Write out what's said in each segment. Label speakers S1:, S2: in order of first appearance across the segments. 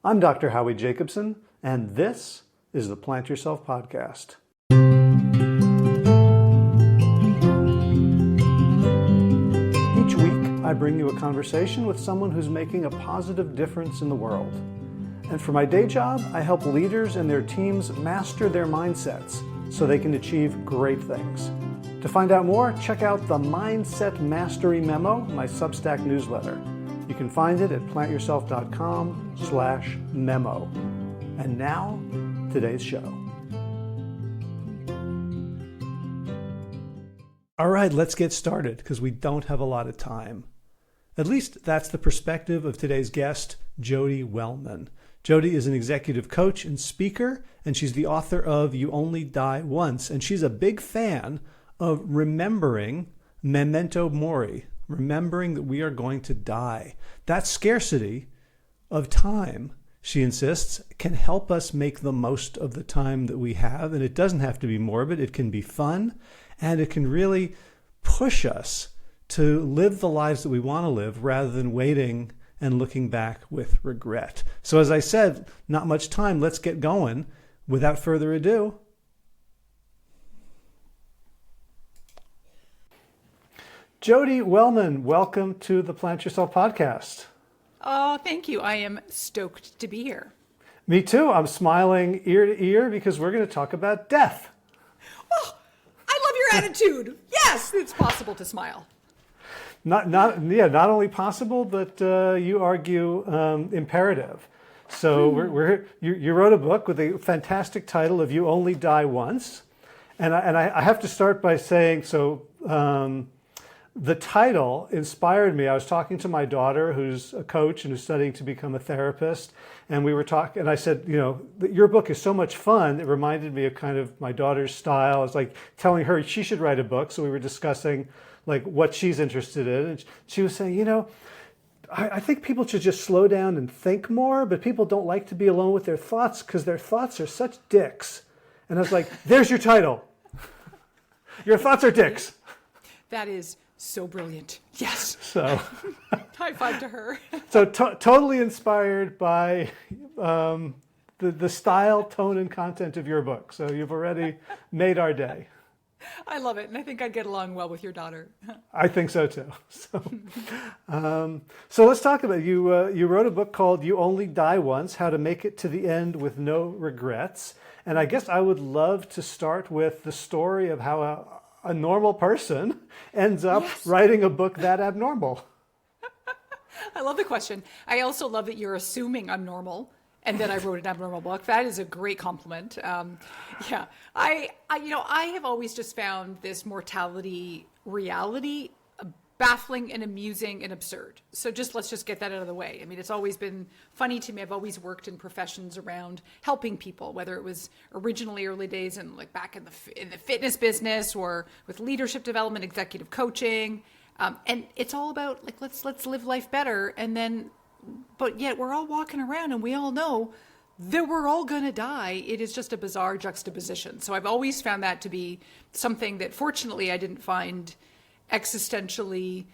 S1: I'm Dr. Howie Jacobson, and this is the Plant Yourself Podcast. Each week, I bring you a conversation with someone who's making a positive difference in the world. And for my day job, I help leaders and their teams master their mindsets so they can achieve great things. To find out more, check out the Mindset Mastery Memo, my Substack newsletter. You can find it at plantyourself.com/memo. And now, today's show. All right, let's get started because we don't have a lot of time. At least that's the perspective of today's guest, Jody Wellman. Jody is an executive coach and speaker, and she's the author of You Only Die Once, and she's a big fan of remembering memento mori, remembering that we are going to die. That scarcity of time, she insists, can help us make the most of the time that we have. And it doesn't have to be morbid. It can be fun. And it can really push us to live the lives that we want to live rather than waiting and looking back with regret. So as I said, not much time. Let's get going. Without further ado, Jody Wellman, welcome to the Plant Yourself Podcast.
S2: Oh, thank you. I am stoked to be here.
S1: Me too. I'm smiling ear to ear because we're going to talk about death.
S2: Oh, I love your attitude. Yes, it's possible to smile.
S1: Not only possible, but you argue imperative. So you wrote a book with a fantastic title of You Only Die Once. And I have to start by saying, the title inspired me. I was talking to my daughter, who's a coach and who's studying to become a therapist. And we were talking, and I said, your book is so much fun. It reminded me of kind of my daughter's style. I was like telling her she should write a book. So we were discussing like what she's interested in. And she was saying, I think people should just slow down and think more, but people don't like to be alone with their thoughts because their thoughts are such dicks. And I was like, there's your title. Your thoughts are dicks.
S2: That is so brilliant. Yes.
S1: So
S2: high five to her.
S1: So totally inspired by the style, tone, and content of your book. So you've already made our day.
S2: I love it. And I think I'd get along well with your daughter.
S1: I think so too. So let's talk about you wrote a book called You Only Die Once, How to Make It to the End with No Regrets. And I guess I would love to start with the story of how a normal person ends up writing a book that abnormal.
S2: I love the question. I also love that you're assuming I'm normal and that I wrote an abnormal book. That is a great compliment. I have always just found this mortality reality baffling and amusing and absurd. So let's just get that out of the way. I mean, it's always been funny to me. I've always worked in professions around helping people, whether it was originally early days and like back in the fitness business or with leadership development, executive coaching. And it's all about like, let's live life better. But yet we're all walking around and we all know that we're all going to die. It is just a bizarre juxtaposition. So I've always found that to be something that fortunately I didn't find existentially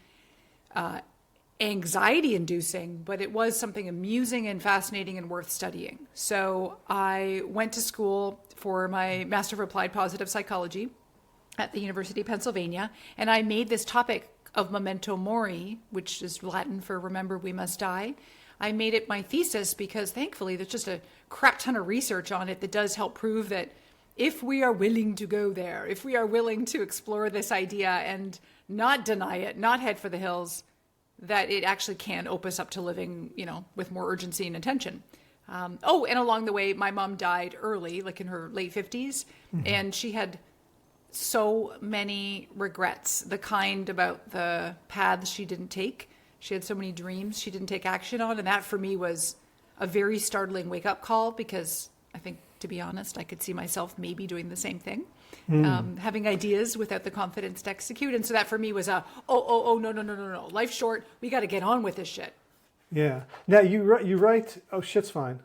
S2: anxiety-inducing, but it was something amusing and fascinating and worth studying. So I went to school for my Master of Applied Positive Psychology at the University of Pennsylvania, and I made this topic of memento mori, which is Latin for remember we must die. I made it my thesis because thankfully there's just a crap ton of research on it that does help prove that if we are willing to go there, if we are willing to explore this idea and not deny it, not head for the hills, that it actually can open us up to living, with more urgency and intention. And along the way, my mom died early, like in her late 50s, and she had so many regrets, the kind about the paths she didn't take. She had so many dreams she didn't take action on, and that for me was a very startling wake-up call because I think, to be honest, I could see myself maybe doing the same thing. Having ideas without the confidence to execute. And so that for me was no. Life's short. We got to get on with this shit.
S1: Yeah. Now you write, oh, shit's fine.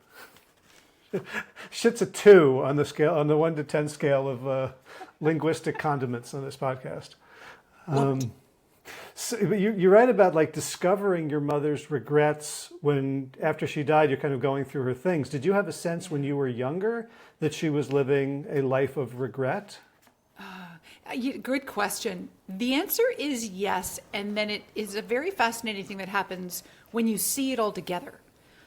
S1: Shit's a 2 on the 1 to 10 scale of linguistic condiments on this podcast. So, but you write about like discovering your mother's regrets when after she died, you're kind of going through her things. Did you have a sense when you were younger that she was living a life of regret?
S2: Good question. The answer is yes. And then it is a very fascinating thing that happens when you see it all together.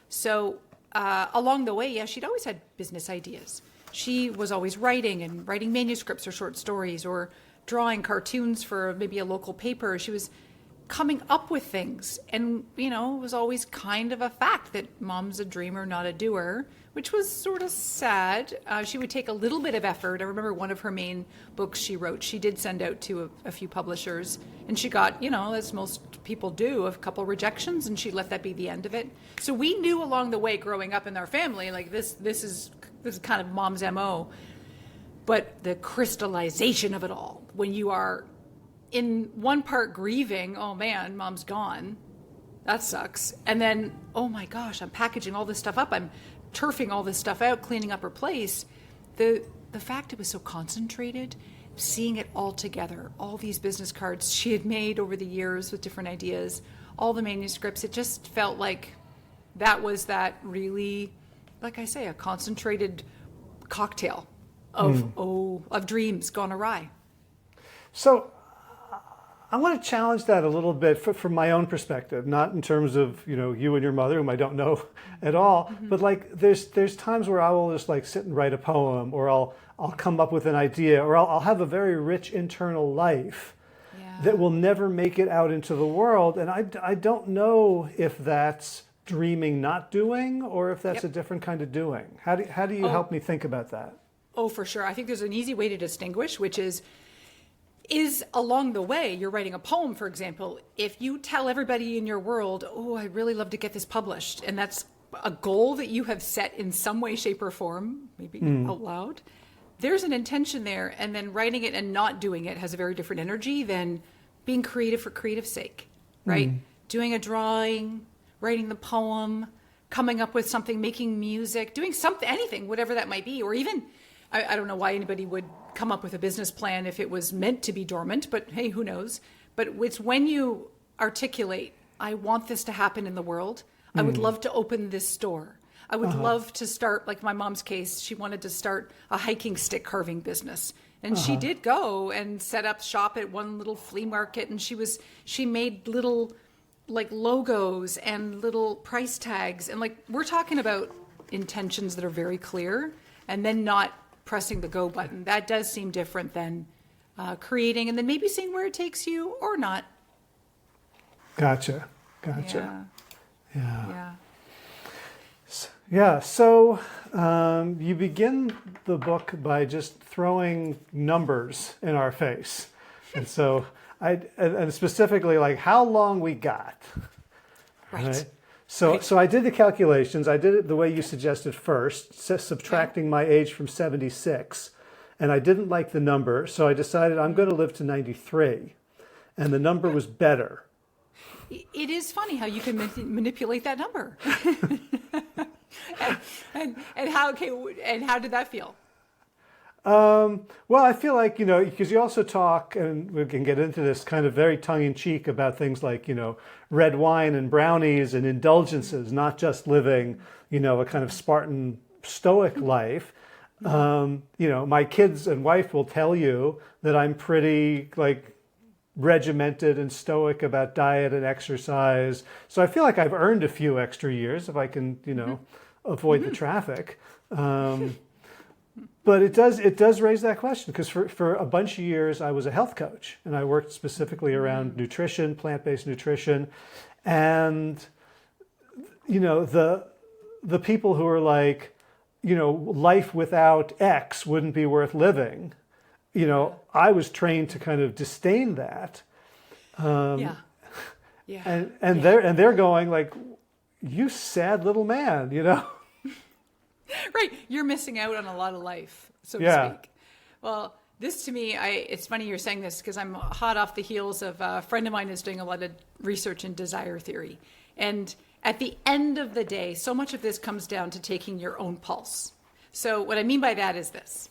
S2: So along the way, yeah, she'd always had business ideas. She was always writing manuscripts or short stories or drawing cartoons for maybe a local paper. She was coming up with things. And, it was always kind of a fact that mom's a dreamer, not a doer, which was sort of sad. She would take a little bit of effort. I remember one of her main books she wrote, she did send out to a few publishers. And she got, as most people do, a couple rejections, and she let that be the end of it. So we knew along the way growing up in our family, like this is kind of mom's MO. But the crystallization of it all, when you are in one part grieving, oh man, mom's gone, that sucks. And then, oh my gosh, I'm packaging all this stuff up. I'm turfing all this stuff out, cleaning up her place. The fact it was so concentrated, seeing it all together, all these business cards she had made over the years with different ideas, all the manuscripts, it just felt like that was that really, like I say, a concentrated cocktail of dreams gone awry.
S1: So I want to challenge that a little bit from my own perspective, not in terms of, you and your mother, whom I don't know at all, but like there's times where I will just like sit and write a poem, or I'll come up with an idea, or I'll have a very rich internal life that will never make it out into the world. And I don't know if that's dreaming, not doing, or if that's a different kind of doing. How do you help me think about that?
S2: Oh, for sure. I think there's an easy way to distinguish, which is along the way, you're writing a poem, for example, if you tell everybody in your world, oh, I'd really love to get this published, and that's a goal that you have set in some way, shape, or form, maybe out loud, there's an intention there, and then writing it and not doing it has a very different energy than being creative for creative's sake, right? Doing a drawing, writing the poem, coming up with something, making music, doing something, anything, whatever that might be, or even, I don't know why anybody would come up with a business plan if it was meant to be dormant, but hey, who knows? But it's when you articulate, I want this to happen in the world. I would love to open this store. I would love to start, like my mom's case, she wanted to start a hiking stick carving business. And she did go and set up shop at one little flea market, and she made little like logos and little price tags. And like, we're talking about intentions that are very clear, and then not pressing the go button. That does seem different than creating and then maybe seeing where it takes you or not.
S1: Gotcha.
S2: Yeah.
S1: So you begin the book by just throwing numbers in our face. And so and specifically like how long we got.
S2: Right.
S1: So I did the calculations. I did it the way you suggested first, subtracting my age from 76. And I didn't like the number, so I decided I'm going to live to 93. And the number was better.
S2: It is funny how you can manipulate that number. and how did that feel?
S1: Well, I feel like, because you also talk, and we can get into this kind of very tongue-in-cheek about things like, red wine and brownies and indulgences, not just living, a kind of Spartan stoic life. My kids and wife will tell you that I'm pretty like regimented and stoic about diet and exercise. So I feel like I've earned a few extra years if I can, avoid the traffic. But it does raise that question, because for a bunch of years I was a health coach, and I worked specifically around nutrition, plant-based nutrition, and the people who are like, life without X wouldn't be worth living. I was trained to kind of disdain that. And they're going like, you sad little man,
S2: Right. You're missing out on a lot of life, so to speak. Well, this to me, it's funny you're saying this, because I'm hot off the heels of a friend of mine is doing a lot of research in desire theory. And at the end of the day, so much of this comes down to taking your own pulse. So what I mean by that is this.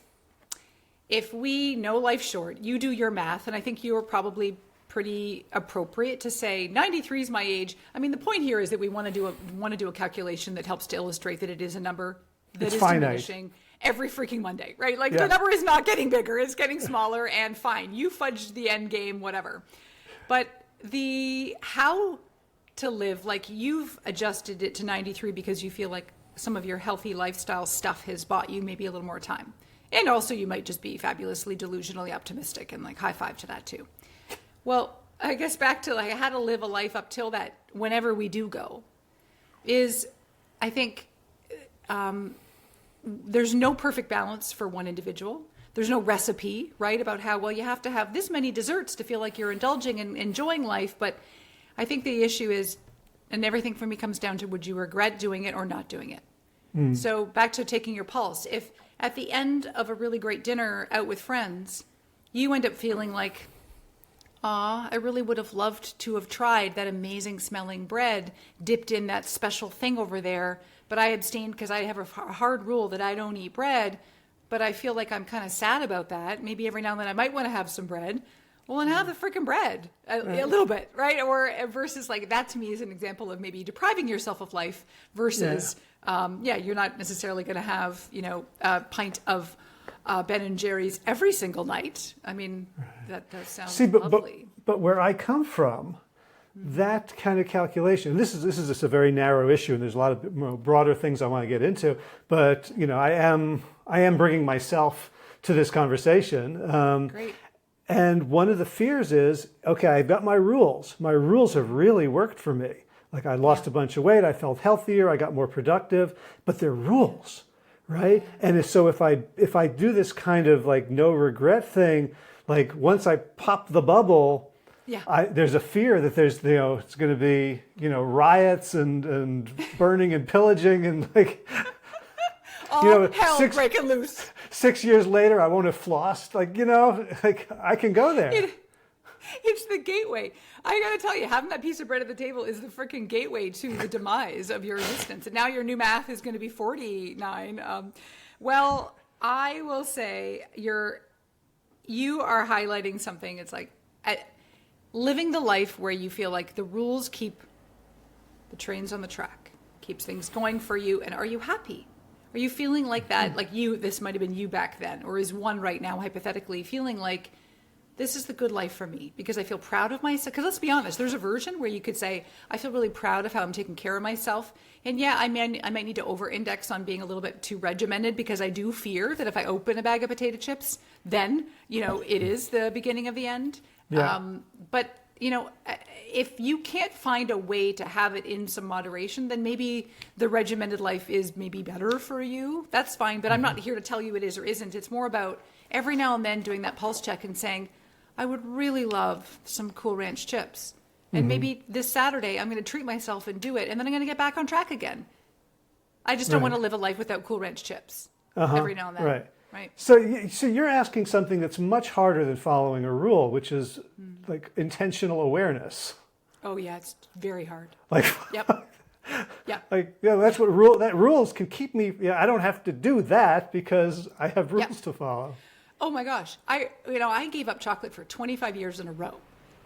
S2: If we know life's short, you do your math, and I think you are probably pretty appropriate to say 93 is my age. I mean, the point here is that we want to do a calculation that helps to illustrate that it is a number that
S1: It's
S2: is
S1: finite.
S2: diminishing every freaking Monday, right? Like
S1: Yeah.
S2: the number is not getting bigger, it's getting smaller, and fine, you fudged the end game, whatever. But the how to live, like you've adjusted it to 93 because you feel like some of your healthy lifestyle stuff has bought you maybe a little more time. And also you might just be fabulously delusionally optimistic, and like high five to that too. Well, I guess back to like how to live a life up till that, whenever we do go, is I think there's no perfect balance for one individual. There's no recipe, right, about how, well, you have to have this many desserts to feel like you're indulging and enjoying life. But I think the issue is, and everything for me comes down to, would you regret doing it or not doing it? So back to taking your pulse. If at the end of a really great dinner out with friends, you end up feeling like, I really would have loved to have tried that amazing smelling bread dipped in that special thing over there, but I abstained because I have a hard rule that I don't eat bread, but I feel like I'm kind of sad about that. Maybe every now and then I might want to have some bread. Well, and have the freaking bread a little bit, right? Or versus like that to me is an example of maybe depriving yourself of life versus, you're not necessarily going to have, a pint of Ben and Jerry's every single night. I mean, that does sound lovely.
S1: But where I come from, that kind of calculation, this is just a very narrow issue, and there's a lot of broader things I want to get into. But I am bringing myself to this conversation.
S2: Great.
S1: And one of the fears is, okay, I've got my rules. My rules have really worked for me. Like I lost a bunch of weight, I felt healthier, I got more productive, but they're rules, right? And so if I do this kind of like no regret thing, like once I pop the bubble, there's a fear that there's it's going to be riots and burning and pillaging and like
S2: hell breaking loose.
S1: 6 years later, I won't have flossed. Like I can go there.
S2: It's the gateway. I got to tell you, having that piece of bread at the table is the freaking gateway to the demise of your existence. And now your new math is going to be 49. Well, I will say you are highlighting something. It's like living the life where you feel like the rules keep the trains on the track, keeps things going for you. And are you happy? Are you feeling like that? Like this might have been you back then, or is one right now, hypothetically, feeling like this is the good life for me because I feel proud of myself? Because let's be honest, there's a version where you could say, I feel really proud of how I'm taking care of myself. And yeah, I might need to over-index on being a little bit too regimented because I do fear that if I open a bag of potato chips, then, it is the beginning of the end.
S1: Yeah.
S2: But if you can't find a way to have it in some moderation, then maybe the regimented life is maybe better for you. That's fine, but I'm not here to tell you it is or isn't. It's more about every now and then doing that pulse check and saying, I would really love some Cool Ranch chips. And maybe this Saturday I'm going to treat myself and do it, and then I'm going to get back on track again. I just don't want to live a life without Cool Ranch chips every now and then. Right.
S1: So you're asking something that's much harder than following a rule, which is like intentional awareness.
S2: Oh yeah, it's very hard.
S1: Like,
S2: yep. Yeah.
S1: Like, that's what rules can keep me. Yeah, I don't have to do that because I have rules to follow.
S2: Oh my gosh, I gave up chocolate for 25 years in a row,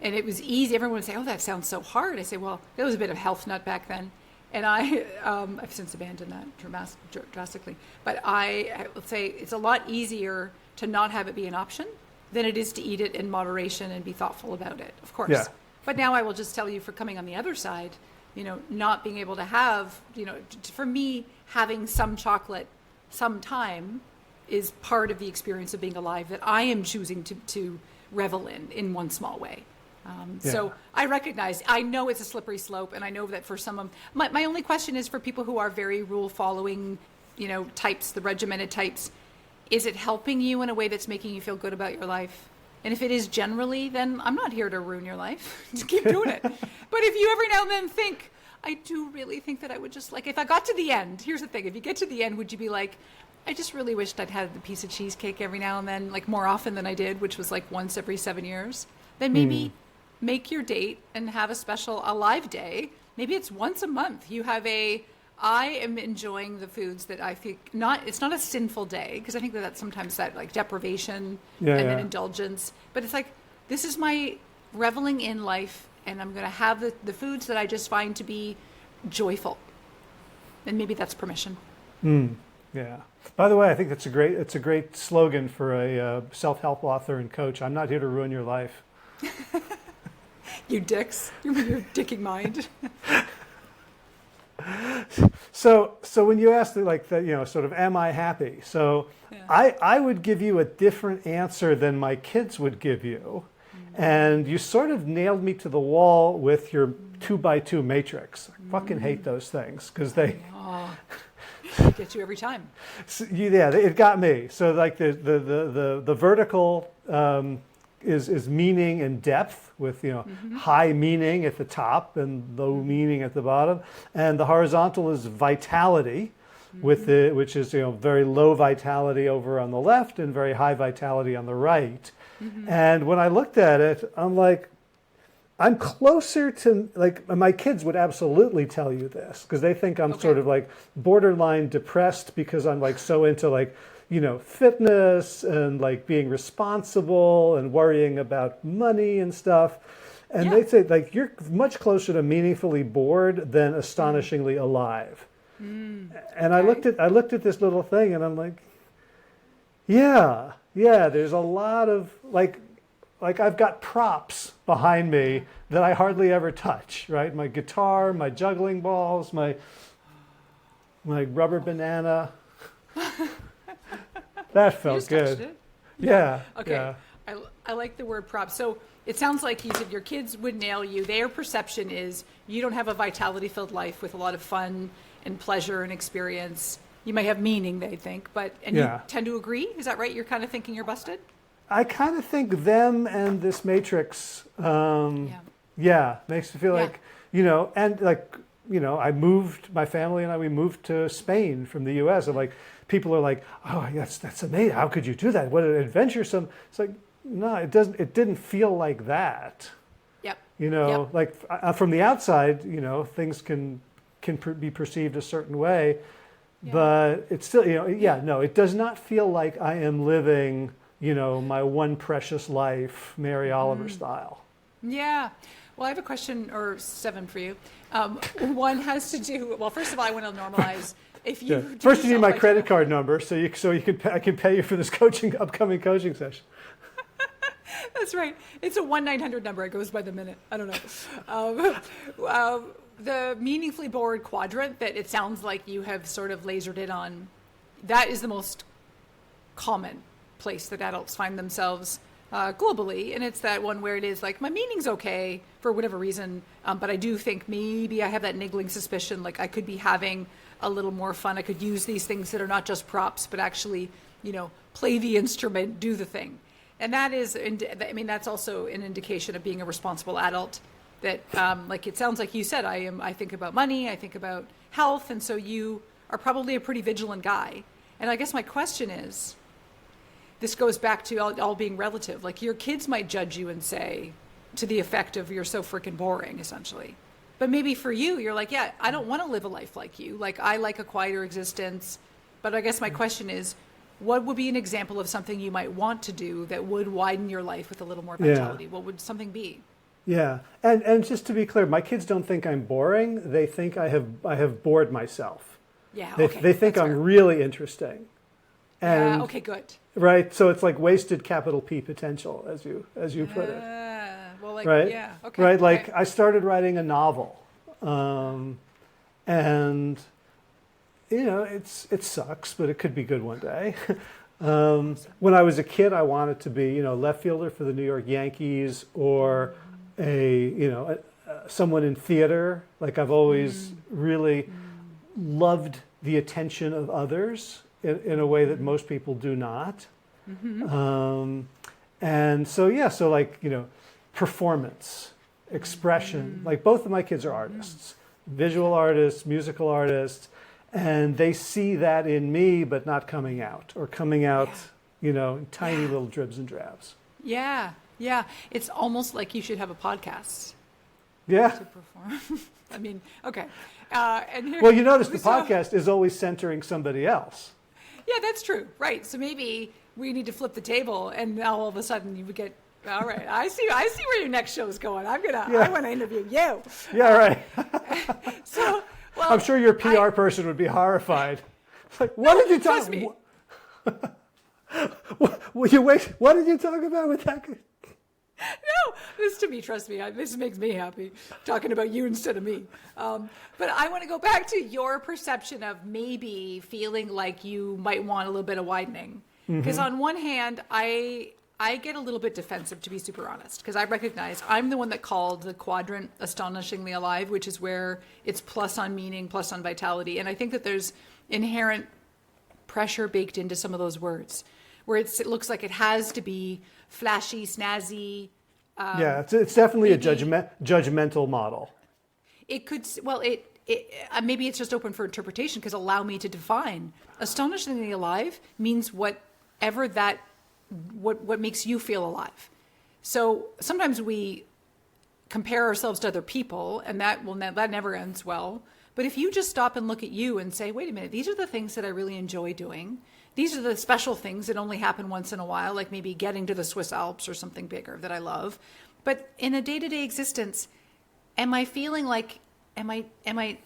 S2: and it was easy. Everyone would say, "Oh, that sounds so hard." I say, "Well, there was a bit of health nut back then." And I've since abandoned that drastically. But I would say it's a lot easier to not have it be an option than it is to eat it in moderation and be thoughtful about it, of course.
S1: Yeah.
S2: But now I will just tell you, for coming on the other side, not being able to have, for me, having some chocolate sometime is part of the experience of being alive that I am choosing to revel in one small way. So I know it's a slippery slope, and I know that for some of my only question is for people who are very rule following, types, the regimented types, is it helping you in a way that's making you feel good about your life? And if it is generally, then I'm not here to ruin your life. Just keep doing it. But if you every now and then think, I do really think that I would just if I got to the end, here's the thing, if you get to the end, would you be like, I just really wished I'd had a piece of cheesecake every now and then, like more often than I did, which was like once every 7 years? Then maybe make your date and have a live day. Maybe it's once a month. You have I am enjoying the foods that I think it's not a sinful day, because I think that's sometimes that like deprivation and then indulgence. But it's like, this is reveling in life, and I'm going to have the foods that I just find to be joyful. And maybe that's permission.
S1: Yeah. By the way, I think it's a great slogan for a self-help author and coach. I'm not here to ruin your life.
S2: You dicks. Your dicking mind.
S1: So when you ask like that, sort of, am I happy? So yeah. I would give you a different answer than my kids would give you. And you sort of nailed me to the wall with your 2x2 matrix. I fucking hate those things because they
S2: get you every time.
S1: So, yeah, it got me. So like the vertical is meaning and depth with high meaning at the top and low meaning at the bottom, and the horizontal is vitality, which is very low vitality over on the left and very high vitality on the right. And when I looked at it, I'm like, I'm closer to, like, my kids would absolutely tell you this because they think I'm sort of like borderline depressed because I'm like so into like, fitness and like being responsible and worrying about money and stuff. And they say like, you're much closer to meaningfully bored than astonishingly alive. And I looked at this little thing and I'm like, yeah, there's a lot of like I've got props behind me that I hardly ever touch, right? My guitar, my juggling balls, my rubber banana. That felt good.
S2: It?
S1: Yeah.
S2: Okay.
S1: Yeah.
S2: I like the word props. So it sounds like you said your kids would nail you. Their perception is you don't have a vitality-filled life with a lot of fun and pleasure and experience. You may have meaning, they think, you tend to agree? Is that right? You're kind of thinking you're busted?
S1: I kind of think them and this matrix, makes me feel like, and like, I moved, my family and we moved to Spain from the US. And like, people are like, oh, that's amazing. How could you do that? What an adventuresome. It's like, no, it didn't feel like that.
S2: Yep.
S1: Like from the outside, things can be perceived a certain way, but it's still, no, it does not feel like I am living, my one precious life, Mary Oliver style.
S2: Yeah. Well, I have a question or 7 for you. One has to do, well, first of all, I want to normalize. If you
S1: First, you need my credit card number so you can I can pay you for this upcoming coaching session.
S2: That's right. It's a 1-900 number. It goes by the minute. I don't know. The meaningfully bored quadrant that it sounds like you have sort of lasered it on, that is the most common place that adults find themselves globally. And it's that one where it is like, my meaning's okay for whatever reason, but I do think maybe I have that niggling suspicion, like I could be having a little more fun. I could use these things that are not just props, but actually, play the instrument, do the thing. And that is, that's also an indication of being a responsible adult. That, like it sounds like you said, I think about money, I think about health, and so you are probably a pretty vigilant guy. And I guess my question is, this goes back to all being relative. Like your kids might judge you and say, to the effect of, you're so freaking boring, essentially. But maybe for you, you're like, yeah, I don't want to live a life like you. Like I like a quieter existence. But I guess my question is, what would be an example of something you might want to do that would widen your life with a little more vitality? What would something be?
S1: Yeah, and just to be clear, my kids don't think I'm boring. They think I have bored myself.
S2: Yeah,
S1: they think I'm really interesting. And,
S2: okay, good.
S1: Right, so it's like wasted capital P potential, as you put it.
S2: Well, like,
S1: right?
S2: Yeah, okay.
S1: Right, like I started writing a novel, and it sucks, but it could be good one day. When I was a kid, I wanted to be, left fielder for the New York Yankees or someone in theater. Like I've always really loved the attention of others in a way that most people do not. And so like, performance, expression, like both of my kids are artists, visual artists, musical artists, and they see that in me, but not coming out or coming out, in tiny little dribs and drabs.
S2: Yeah. Yeah. It's almost like you should have a podcast.
S1: Yeah.
S2: To perform. I mean, okay. And here,
S1: well, you notice the podcast is always centering somebody else.
S2: Yeah, that's true. Right. So maybe we need to flip the table and now all of a sudden you would get All right. I see where your next show is going. I want to interview you.
S1: Yeah, right.
S2: So, well,
S1: I'm sure your PR person would be horrified. Like, what did you talk?
S2: trust me.
S1: Will you wait? What did you talk about with that?
S2: No, trust me, this makes me happy talking about you instead of me. But I want to go back to your perception of maybe feeling like you might want a little bit of widening. Because on one hand, I get a little bit defensive, to be super honest, because I recognize I'm the one that called the quadrant astonishingly alive, which is where it's plus on meaning, plus on vitality. And I think that there's inherent pressure baked into some of those words, where it looks like it has to be flashy, snazzy.
S1: Yeah, it's definitely a judgmental model.
S2: It could, well, maybe it's just open for interpretation, because allow me to define. Astonishingly alive means whatever what makes you feel alive. So sometimes we compare ourselves to other people, and that never ends well. But if you just stop and look at you and say, wait a minute, these are the things that I really enjoy doing. These are the special things that only happen once in a while, like maybe getting to the Swiss Alps or something bigger that I love. But in a day-to-day existence, am I feeling like, am I,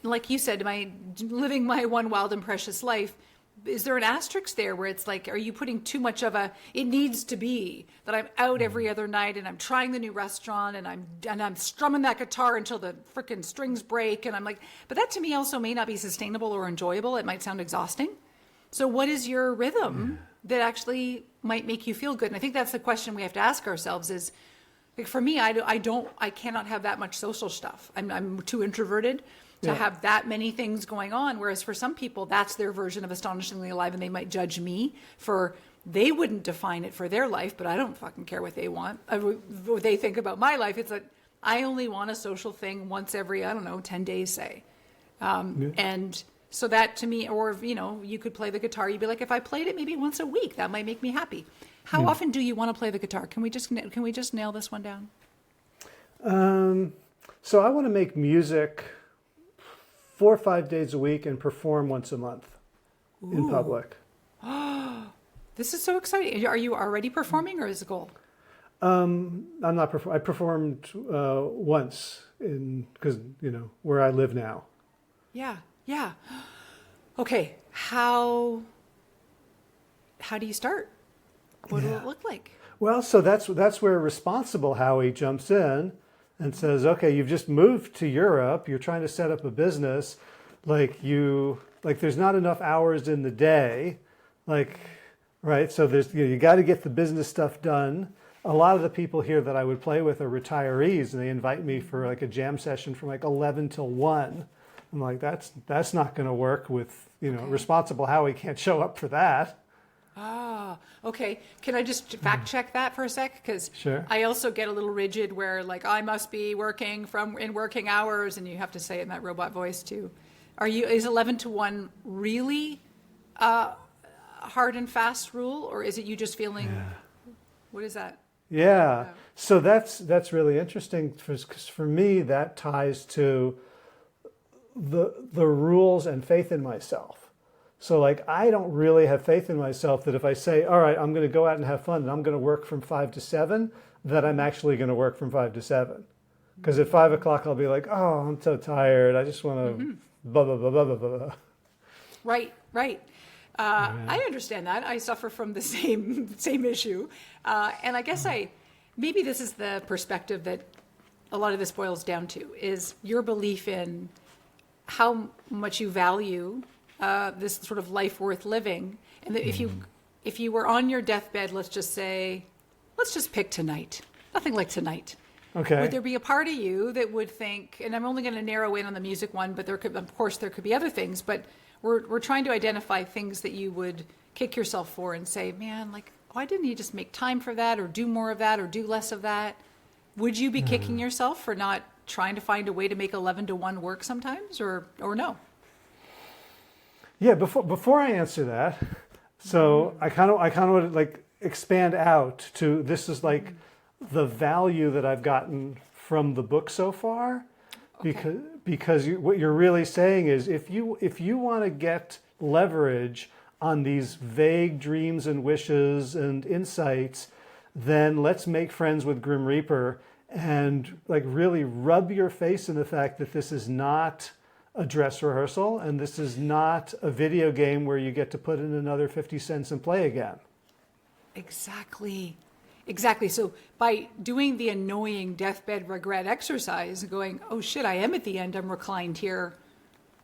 S2: like you said, am I living my one wild and precious life? Is there an asterisk there where it's like, are you putting too much of it needs to be that I'm out every other night and I'm trying the new restaurant and I'm strumming that guitar until the freaking strings break, and I'm like, but that to me also may not be sustainable or enjoyable. It might sound exhausting. So what is your rhythm that actually might make you feel good? And I think that's the question we have to ask ourselves is, like, for me, I cannot have that much social stuff. I'm too introverted to have that many things going on. Whereas for some people, that's their version of astonishingly alive, and they might judge me for, they wouldn't define it for their life, but I don't fucking care what they want. What they think about my life. It's that I only want a social thing once every, 10 days, say. And so that to me, or, you could play the guitar. You'd be like, if I played it maybe once a week, that might make me happy. How often do you want to play the guitar? Can we just nail this one down?
S1: So I want to make music 4 or 5 days a week and perform once a month in public.
S2: This is so exciting. Are you already performing, or is the goal?
S1: I'm not. I performed once because where I live now.
S2: Yeah. Okay. How do you start? What will it look like?
S1: Well, so that's where responsible Howie jumps in and says, okay, you've just moved to Europe. You're trying to set up a business. There's not enough hours in the day. Right? So you got to get the business stuff done. A lot of the people here that I would play with are retirees, and they invite me for a jam session from 11 till 1. I'm like, that's not going to work with, responsible Howie can't show up for that.
S2: Ah, okay. Can I just fact check that for a sec? Because
S1: sure.
S2: I also get a little rigid where I must be working in working hours, and you have to say it in that robot voice too. Is 11 to 1 really hard and fast rule, or is it you just feeling, what is that?
S1: Yeah. So that's really interesting, because for me that ties to the rules and faith in myself. So I don't really have faith in myself that if I say, all right, I'm going to go out and have fun and I'm going to work from 5 to 7, that I'm actually going to work from 5 to 7. Because at 5 o'clock I'll be like, oh, I'm so tired. I just want to blah, blah, blah, blah, blah, blah.
S2: Right. I understand that. I suffer from the same issue. And I guess maybe this is the perspective that a lot of this boils down to, is your belief in how much you value this sort of life worth living. And that if you were on your deathbed, let's just pick tonight. Nothing like tonight.
S1: Okay.
S2: Would there be a part of you that would think, and I'm only going to narrow in on the music one, but there could be other things, but we're trying to identify things that you would kick yourself for and say, man, why didn't you just make time for that, or do more of that, or do less of that? Would you be kicking yourself for not trying to find a way to make 11 to 1 work sometimes, or no?
S1: Yeah, before I answer that, so I kind of want to expand out to, this is the value that I've gotten from the book so far, because what you're really saying is if you want to get leverage on these vague dreams and wishes and insights, then let's make friends with Grim Reaper and like really rub your face in the fact that this is not a dress rehearsal and this is not a video game where you get to put in another 50 cents and play again.
S2: Exactly. Exactly. So by doing the annoying deathbed regret exercise, going, oh shit, I am at the end, I'm reclined here.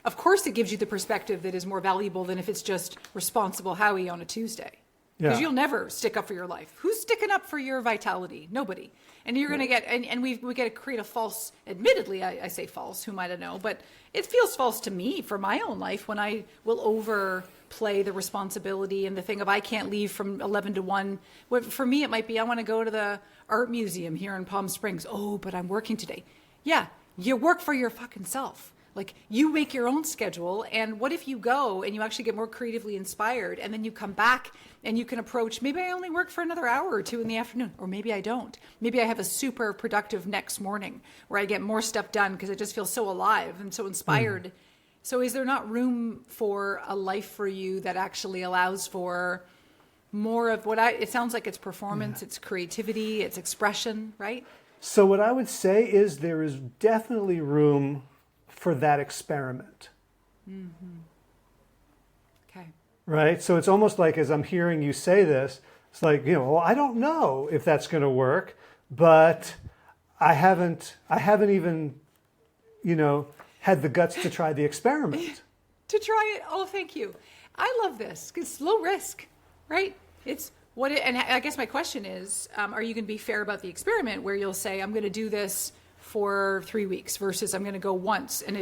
S2: Of course, it gives you the perspective that is more valuable than if it's just responsible Howie on a Tuesday. Because you'll never stick up for your life. Who's sticking up for your vitality? Nobody. And you're going to get, and we get to create a false, admittedly, I say false, who might have known, but it feels false to me for my own life when I will overplay the responsibility and the thing of I can't leave from 11 to 1. For me, it might be I want to go to the art museum here in Palm Springs. Oh, but I'm working today. Yeah, you work for your fucking self. Like, you make your own schedule, and what if you go and you actually get more creatively inspired, and then you come back and you can approach, maybe I only work for another hour or two in the afternoon, or maybe I don't. Maybe I have a super productive next morning where I get more stuff done because I just feel so alive and so inspired. So is there not room for a life for you that actually allows for more of what it sounds like it's performance, it's creativity, it's expression, right?
S1: So what I would say is there is definitely room for that experiment.
S2: Okay.
S1: Right? So it's almost like as I'm hearing you say this, it's like, well, I don't know if that's going to work, but I haven't even, had the guts to try the experiment.
S2: To try it. Oh, thank you. I love this. It's low risk, right? It's and I guess my question is, are you going to be fair about the experiment where you'll say, I'm going to do this for 3 weeks versus I'm going to go once and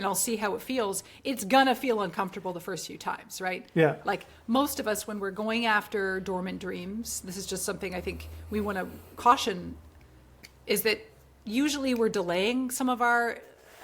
S2: I'll see how it feels. It's going to feel uncomfortable the first few times, right?
S1: Yeah.
S2: Like most of us, when we're going after dormant dreams, this is just something I think we want to caution, is that usually we're delaying some of our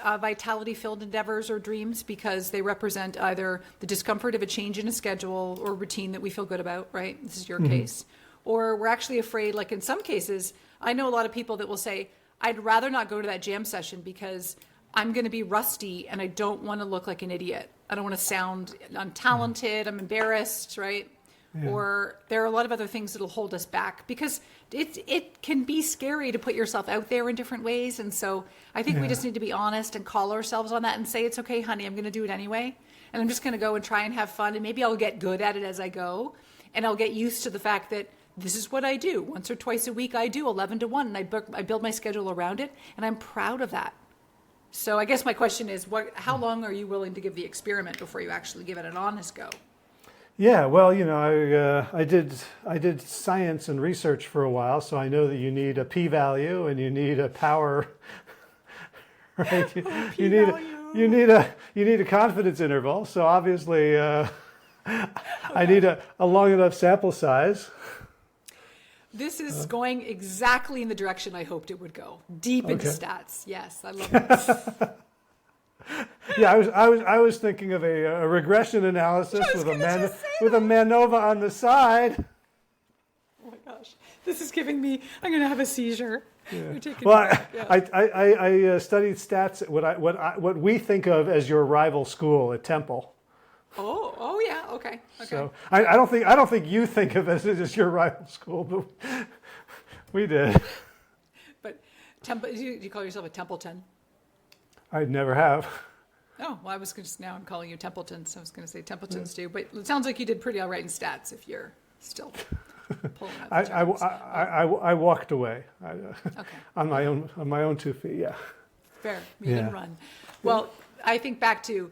S2: vitality-filled endeavors or dreams because they represent either the discomfort of a change in a schedule or routine that we feel good about, right? This is your case. Or we're actually afraid, like in some cases, I know a lot of people that will say, I'd rather not go to that jam session because I'm going to be rusty and I don't want to look like an idiot. I don't want to sound untalented. I'm embarrassed, right? Yeah. Or there are a lot of other things that'll hold us back because it can be scary to put yourself out there in different ways. And so I think we just need to be honest and call ourselves on that and say, it's okay, honey, I'm going to do it anyway. And I'm just going to go and try and have fun. And maybe I'll get good at it as I go. And I'll get used to the fact that this is what I do. Once or twice a week, I do 11 to 1, and I build my schedule around it, and I'm proud of that. So I guess my question is, how long are you willing to give the experiment before you actually give it an honest go?
S1: Yeah, well, I did science and research for a while, so I know that you need a p-value and you need a power, right? You need a confidence interval. So obviously, I need a long enough sample size.
S2: This is going exactly in the direction I hoped it would go. Deep into stats. Yes, I love this.
S1: Yeah, I was thinking of a regression analysis with a MANOVA on the side.
S2: Oh my gosh, this is giving me. I'm going to have a seizure.
S1: Yeah. Well, I studied stats at what we think of as your rival school at Temple.
S2: Oh yeah, okay.
S1: So I don't think you think of it as your rival school, but we did.
S2: But Temple, do you call yourself a Templeton?
S1: I never have.
S2: Oh, well, now I'm calling you Templeton, so I was going to say Templetons too. But it sounds like you did pretty all right in stats if you're still pulling out the terms.
S1: I walked away on my own 2 feet. Yeah.
S2: Fair. You didn't run. Well, I think back to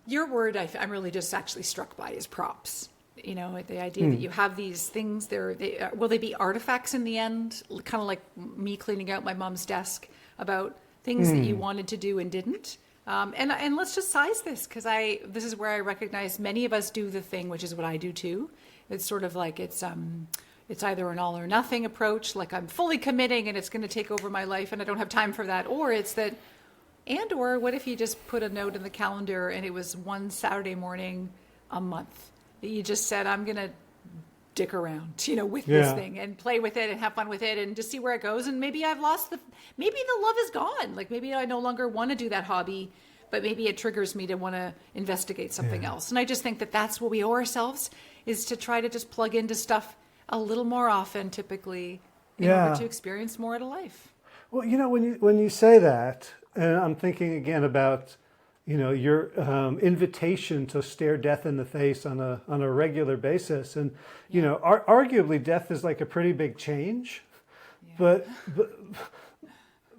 S2: your word. I'm really just actually struck by is props. The idea that you have these things. Will they be artifacts in the end? Kind of like me cleaning out my mom's desk about things that you wanted to do and didn't. And let's just size this because this is where I recognize many of us do the thing, which is what I do too. It's sort of like it's either an all or nothing approach, like I'm fully committing and it's going to take over my life and I don't have time for that, or it's that, or what if you just put a note in the calendar and it was one Saturday morning a month that you just said, I'm going to dick around, with this thing and play with it and have fun with it and just see where it goes. And maybe maybe the love is gone. Like maybe I no longer want to do that hobby, but maybe it triggers me to want to investigate something else. And I just think that that's what we owe ourselves, is to try to just plug into stuff a little more often, typically, in
S1: Yeah.
S2: order to experience more out of life.
S1: Well, when you say that, and I'm thinking again about, your invitation to stare death in the face on a regular basis, and arguably death is like a pretty big change,
S2: Yeah.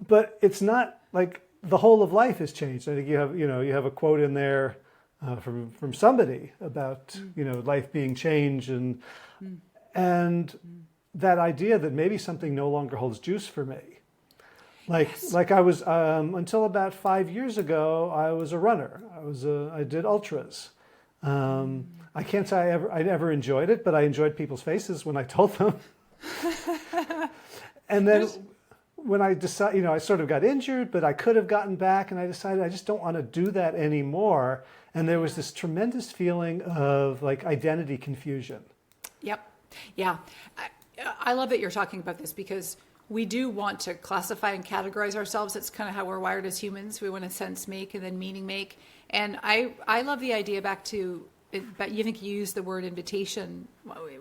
S1: but it's not like the whole of life has changed. I think you have a quote in there from somebody about life being changed, and that idea that maybe something no longer holds juice for me. Like I was until about 5 years ago, I was a runner. I did ultras. I can't say I never enjoyed it, but I enjoyed people's faces when I told them. And then when I decided, I sort of got injured, but I could have gotten back, and I decided I just don't want to do that anymore. And there was this tremendous feeling of like identity confusion.
S2: Yep. Yeah. I love that you're talking about this, because we do want to classify and categorize ourselves. It's kind of how we're wired as humans. We want to sense make and then meaning make. And I love the idea back to, but you think you used the word invitation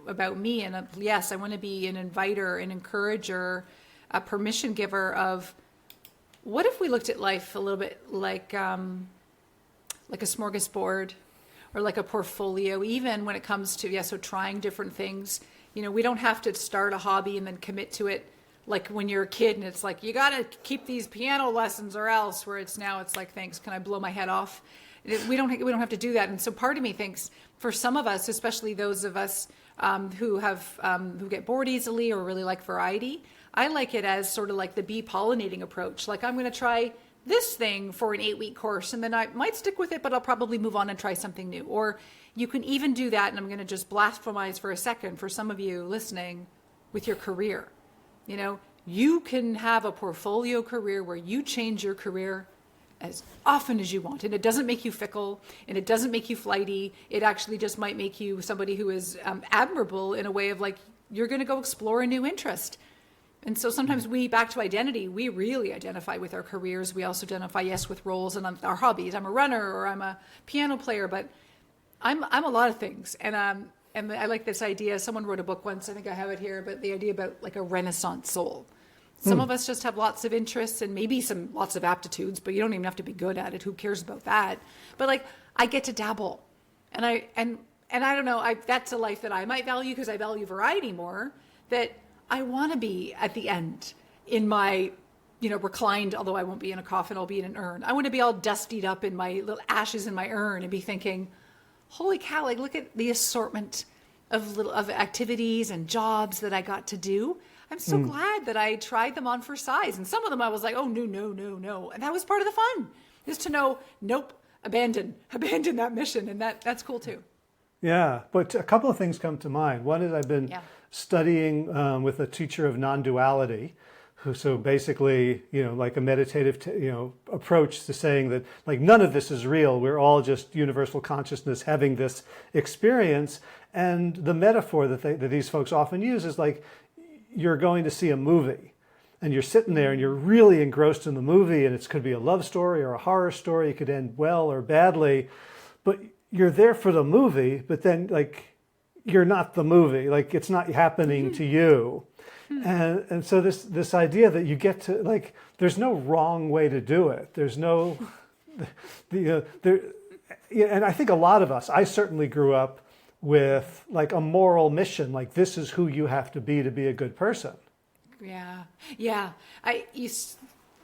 S2: about me. And yes, I want to be an inviter, an encourager, a permission giver of, what if we looked at life a little bit like a smorgasbord, or like a portfolio, even when it comes to, so trying different things. We don't have to start a hobby and then commit to it like when you're a kid and it's like, you got to keep these piano lessons or else, where it's like, thanks, can I blow my head off? We don't have to do that. And so part of me thinks, for some of us, especially those of us who get bored easily or really like variety, I like it as sort of like the bee pollinating approach. Like, I'm going to try this thing for an 8-week course, and then I might stick with it, but I'll probably move on and try something new. Or you can even do that, and I'm going to just blasphemize for a second for some of you listening, with your career. You can have a portfolio career where you change your career as often as you want, and it doesn't make you fickle, and it doesn't make you flighty. It actually just might make you somebody who is admirable in a way of like, you're going to go explore a new interest. And so sometimes back to identity, we really identify with our careers. We also identify, yes, with roles and our hobbies. I'm a runner, or I'm a piano player, but I'm a lot of things. And I like this idea. Someone wrote a book once, I think I have it here, but the idea about like a Renaissance soul. Some of us just have lots of interests and maybe lots of aptitudes, but you don't even have to be good at it. Who cares about that? But like, I get to dabble, and I don't know. That's a life that I might value, because I value variety more. That I want to be at the end in my, reclined. Although I won't be in a coffin, I'll be in an urn. I want to be all dustied up in my little ashes in my urn and be thinking, holy cow! Like, look at the assortment of activities and jobs that I got to do. I'm so glad that I tried them on for size. And some of them I was like, oh, no. And that was part of the fun, is to know, nope, abandon that mission. And that's cool too.
S1: Yeah, but a couple of things come to mind. One is I've been studying with a teacher of non-duality, so basically, like a meditative, approach to saying that like none of this is real. We're all just universal consciousness having this experience. And the metaphor that these folks often use is like, you're going to see a movie, and you're sitting there and you're really engrossed in the movie, and it could be a love story or a horror story. It could end well or badly, but you're there for the movie, but then like, you're not the movie. Like, it's not happening to you. And so this idea that you get to like, there's no wrong way to do it. There's no, and I think a lot of us, I certainly grew up with like a moral mission, like this is who you have to be a good person.
S2: Yeah.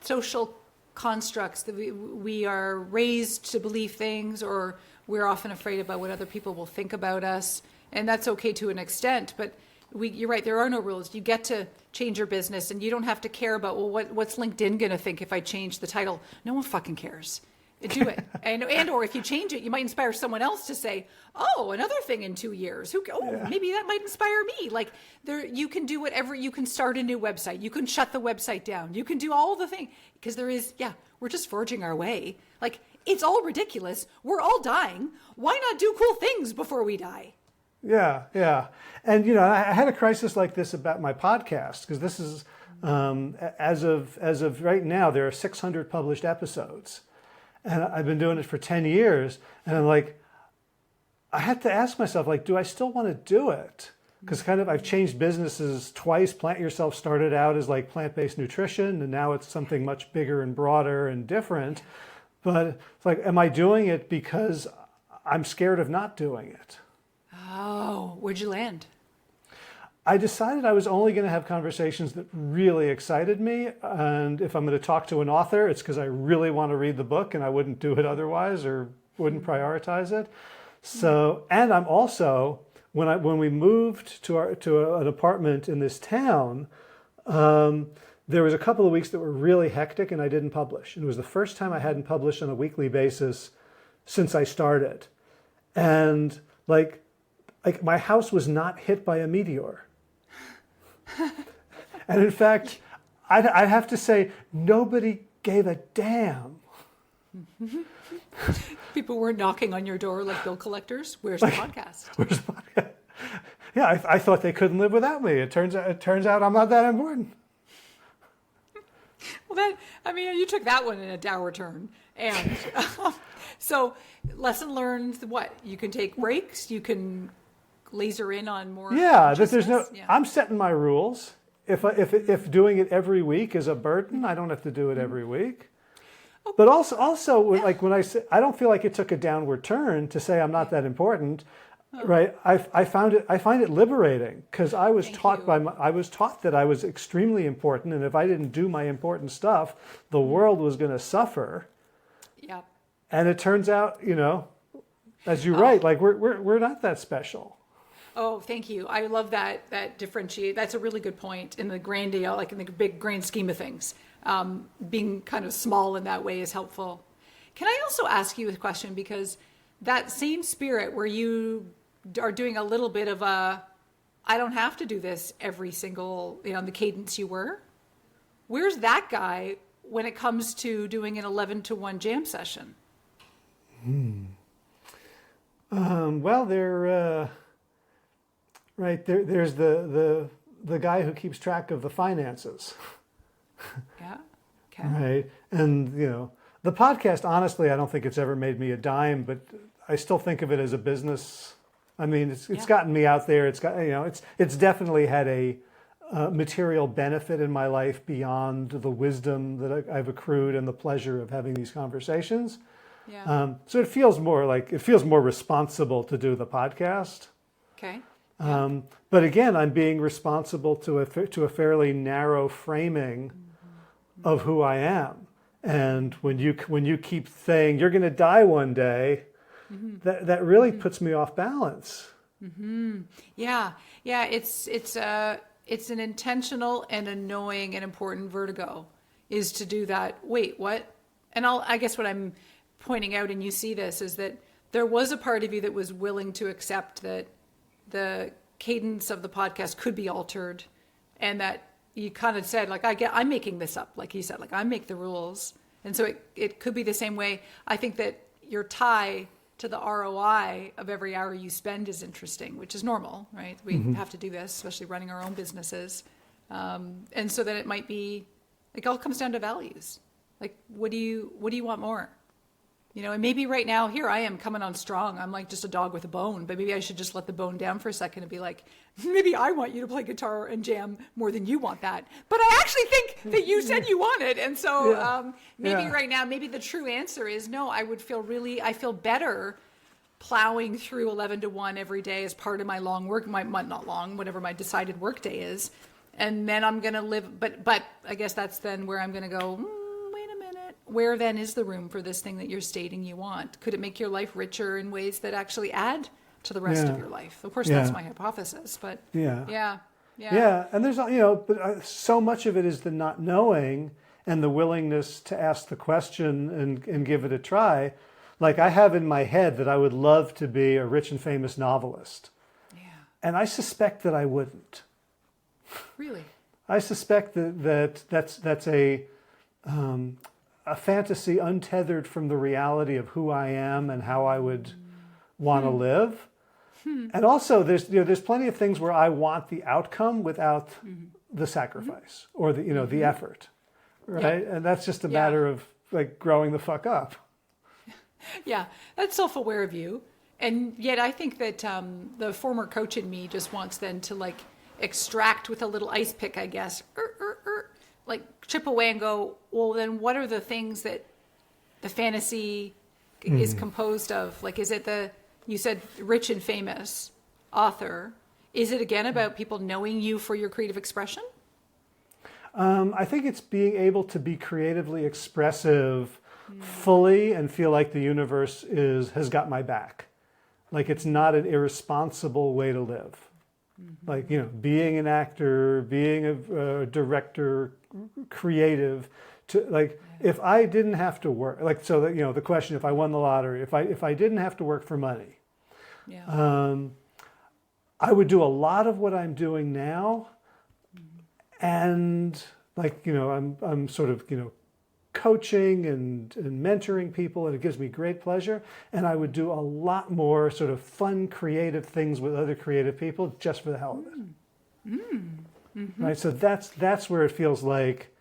S2: Social constructs that we are raised to believe things, or we're often afraid about what other people will think about us, and that's okay to an extent. But you're right, there are no rules. You get to change your business, and you don't have to care about, well, what's LinkedIn going to think if I change the title? No one fucking cares. Do it. And or if you change it, you might inspire someone else to say, oh, another thing in 2 years. Maybe that might inspire me. Like, you can do whatever. You can start a new website. You can shut the website down. You can do all the things. Because we're just forging our way. Like, it's all ridiculous. We're all dying. Why not do cool things before we die?
S1: Yeah. And, I had a crisis like this about my podcast, because this is, as of right now, there are 600 published episodes. And I've been doing it for 10 years. And I'm like, I had to ask myself, like, do I still want to do it? because kind of I've changed businesses twice. Plant Yourself started out as like plant-based nutrition, and now it's something much bigger and broader and different. But it's like, am I doing it because I'm scared of not doing it?
S2: Oh, where'd you land?
S1: I decided I was only going to have conversations that really excited me. And if I'm going to talk to an author, it's because I really want to read the book and I wouldn't do it otherwise or wouldn't prioritize it. So, and I'm also, when we moved to an apartment in this town, there was a couple of weeks that were really hectic and I didn't publish. And it was the first time I hadn't published on a weekly basis since I started. And like my house was not hit by a meteor. And in fact, I'd have to say, nobody gave a damn.
S2: People were knocking on your door like bill collectors. Where's the podcast?
S1: Where's the podcast? Yeah, I thought they couldn't live without me. It turns out I'm not that important.
S2: Well, you took that one in a dour turn. And so lesson learned, what? You can take breaks. You can laser in on more.
S1: Yeah, I'm setting my rules. If doing it every week is a burden, I don't have to do it every week. Okay. But also like when I say, I don't feel like it took a downward turn to say I'm not that important, right? I find it liberating because I was taught that I was extremely important, and if I didn't do my important stuff, the world was going to suffer.
S2: Yeah. And
S1: it turns out, as you write, like we're not that special.
S2: Oh, thank you. I love that differentiate. That's a really good point in the grand, like in the big grand scheme of things. Being kind of small in that way is helpful. Can I also ask you a question? Because that same spirit where you are doing a little bit of I don't have to do this every single, the cadence you were. Where's that guy when it comes to doing an 11-to-1 jam session?
S1: Well, they're... Right, there's the guy who keeps track of the finances.
S2: Yeah. Okay.
S1: Right, and the podcast. Honestly, I don't think it's ever made me a dime, but I still think of it as a business. I mean, it's gotten me out there. It's got it's definitely had a material benefit in my life beyond the wisdom that I've accrued and the pleasure of having these conversations.
S2: Yeah.
S1: So it feels more responsible to do the podcast.
S2: Okay.
S1: But again, I'm being responsible to a fairly narrow framing of who I am. And when you keep saying you're going to die one day, that really puts me off balance.
S2: Yeah. It's an intentional and annoying and important vertigo is to do that. Wait, what? And I guess what I'm pointing out, and you see this, is that there was a part of you that was willing to accept that the cadence of the podcast could be altered, and that you kind of said, like, I'm making this up, like you said, like I make the rules. And so it could be the same way. I think that your tie to the ROI of every hour you spend is interesting, which is normal, right? We have to do this, especially running our own businesses. And so that it might be, like, it all comes down to values. Like, what do you want more? And maybe right now, here I am coming on strong. I'm like just a dog with a bone, but maybe I should just let the bone down for a second and be like, maybe I want you to play guitar and jam more than you want that. But I actually think that you said you want it. And so maybe right now, maybe the true answer is no, I feel better plowing through 11-to-1 every day as part of my long work, not long, whatever my decided work day is. And then I'm going to live, but I guess that's then where I'm going to go, where then is the room for this thing that you're stating you want? Could it make your life richer in ways that actually add to the rest of your life? Of course, that's my hypothesis, but yeah.
S1: And there's, but so much of it is the not knowing and the willingness to ask the question and give it a try. Like I have in my head that I would love to be a rich and famous novelist. Yeah. And I suspect that I wouldn't.
S2: Really?
S1: I suspect that's a fantasy untethered from the reality of who I am and how I would want to live. And also there's plenty of things where I want the outcome without the sacrifice or the effort, right? And that's just a matter of like growing the fuck up.
S2: Yeah, that's self-aware of you. And yet I think that the former coach in me just wants then to like extract with a little ice pick, I guess, like chip away and go, well, then what are the things that the fantasy is composed of? Like, is it you said rich and famous author. Is it again about people knowing you for your creative expression?
S1: I think it's being able to be creatively expressive fully and feel like the universe has got my back. Like it's not an irresponsible way to live. Like, being an actor, being a director, creative, if I didn't have to work, the question, if I won the lottery, if I didn't have to work for money, I would do a lot of what I'm doing now. And I'm sort of, coaching and mentoring people, and it gives me great pleasure. And I would do a lot more sort of fun, creative things with other creative people just for the hell of it. Right. So that's where it feels like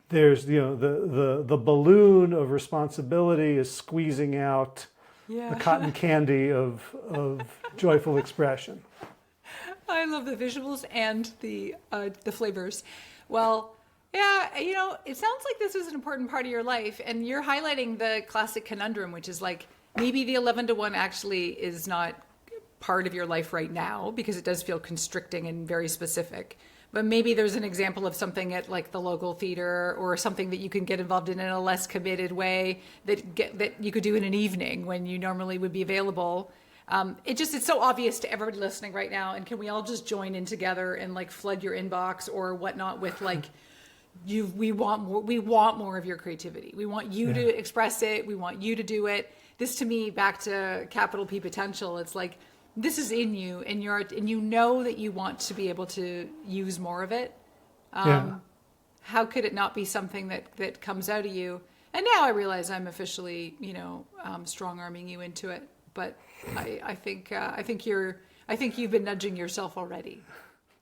S1: there's, the balloon of responsibility is squeezing out the cotton candy of joyful expression.
S2: I love the visuals and the flavors. Well, yeah, it sounds like this is an important part of your life, and you're highlighting the classic conundrum, which is like maybe the 11-to-1 actually is not part of your life right now because it does feel constricting and very specific. But maybe there's an example of something at like the local theater or something that you can get involved in a less committed way that you could do in an evening when you normally would be available. It's so obvious to everybody listening right now. And can we all just join in together and like flood your inbox or whatnot with like, we want more of your creativity. We want you to express it. We want you to do it. This to me, back to capital P potential. It's like, this is in you and you know that you want to be able to use more of it. How could it not be something that comes out of you? And now I realize I'm officially, strong arming you into it. But I think you've been nudging yourself already.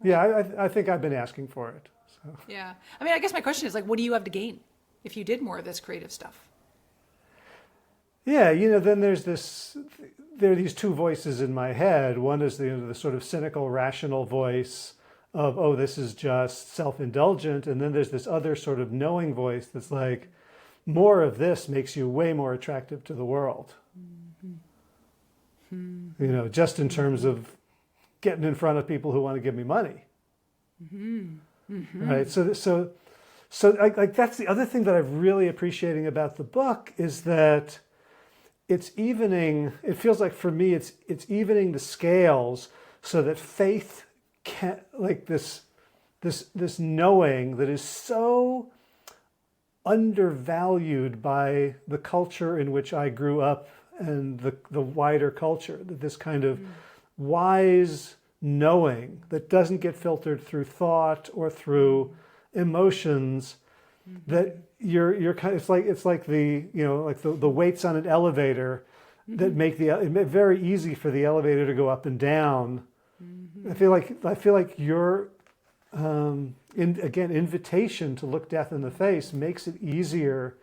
S1: Yeah, I think I've been asking for it. So.
S2: Yeah. I mean, I guess my question is like, what do you have to gain if you did more of this creative stuff?
S1: Yeah, then there are these two voices in my head. One is the sort of cynical, rational voice of, oh, this is just self-indulgent. And then there's this other sort of knowing voice that's like, more of this makes you way more attractive to the world. Just in terms of getting in front of people who want to give me money. Right. So that's the other thing that I'm really appreciating about the book is that it's evening. It feels like for me, it's evening the scales so that faith can, like this knowing that is so undervalued by the culture in which I grew up and the wider culture, that this kind of wise knowing that doesn't get filtered through thought or through emotions, that you're kind of, it's like the the weights on an elevator that make it very easy for the elevator to go up and down. I feel like your invitation to look death in the face makes it easier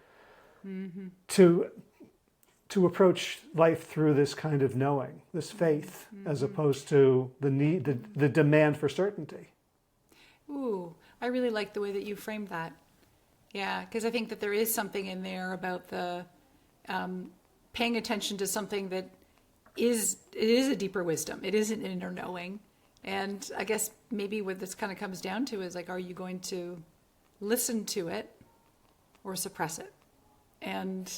S1: to approach life through this kind of knowing, this faith, as opposed to the demand for certainty.
S2: Ooh, I really like the way that you framed that. Yeah, because I think that there is something in there about the paying attention to something that is a deeper wisdom. It is an inner knowing. And I guess maybe what this kind of comes down to is like, are you going to listen to it or suppress it? And,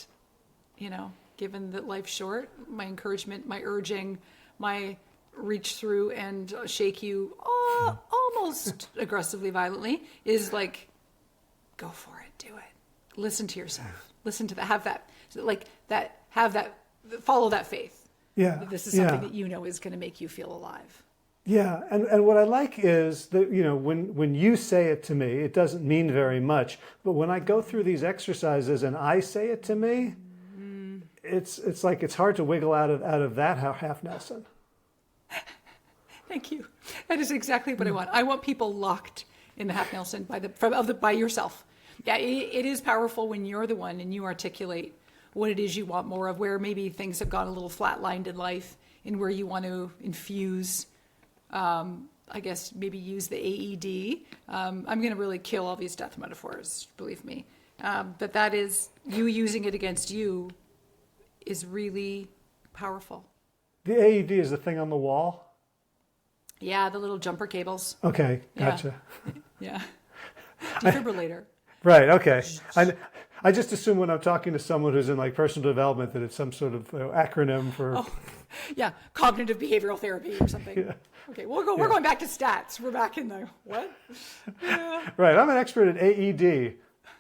S2: given that life's short, my encouragement, my urging, my reach through and shake you almost aggressively, violently is like, go for it, do it. Listen to yourself. Listen to that. Follow that faith.
S1: Yeah.
S2: That this is something that is going to make you feel alive.
S1: Yeah, and what I like is that, when you say it to me, it doesn't mean very much. But when I go through these exercises and I say it to me, it's like it's hard to wiggle out of that half Nelson.
S2: Thank you. That is exactly what I want. I want people locked in the half Nelson by yourself. Yeah, it is powerful when you're the one and you articulate what it is you want more of, where maybe things have gone a little flatlined in life, and where you want to infuse, I guess maybe use the AED. I'm going to really kill all these death metaphors, believe me. But that is, you using it against you is really powerful.
S1: The AED is the thing on the wall?
S2: Yeah, the little jumper cables.
S1: Okay, gotcha.
S2: Yeah. Defibrillator.
S1: Right, okay. I just assume when I'm talking to someone who's in like personal development that it's some sort of acronym for...
S2: Oh, yeah, cognitive behavioral therapy or something. Yeah. Okay, we're going back to stats. We're back in the, what? Yeah.
S1: Right, I'm an expert at AED.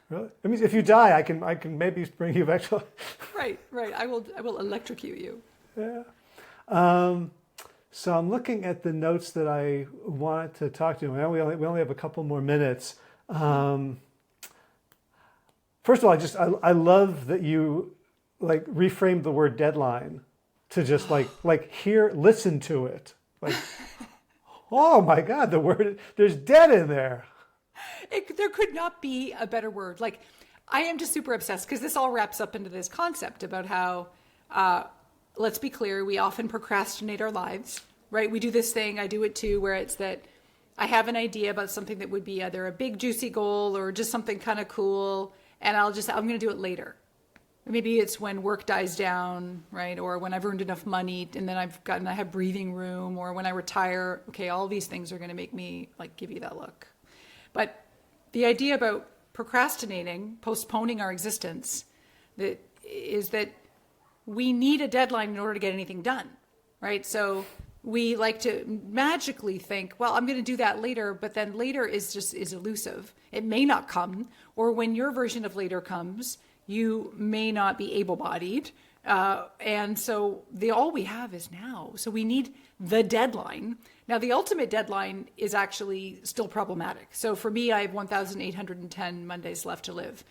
S1: Really? I mean, if you die, I can maybe bring you back to...
S2: Right. I will electrocute you.
S1: Yeah. So I'm looking at the notes that I wanted to talk to you. We only have a couple more minutes. First of all, I love that you like reframed the word deadline to just like hear, listen to it. Like, oh my God, the word, there's dead in there.
S2: There could not be a better word. Like, I am just super obsessed because this all wraps up into this concept about how, let's be clear, we often procrastinate our lives, right? We do this thing, I do it too, where it's that I have an idea about something that would be either a big juicy goal or just something kind of cool, and I'm going to do it later. Maybe it's when work dies down, right? Or when I've earned enough money and then I have breathing room, or when I retire. Okay, all these things are going to make me like give you that look. But the idea about procrastinating, postponing our existence, is that we need a deadline in order to get anything done, right? So we like to magically think, well, I'm going to do that later, but then later is elusive. It may not come, or when your version of later comes, you may not be able-bodied. And so all we have is now. So we need the deadline. Now, the ultimate deadline is actually still problematic. So for me, I have 1,810 Mondays left to live.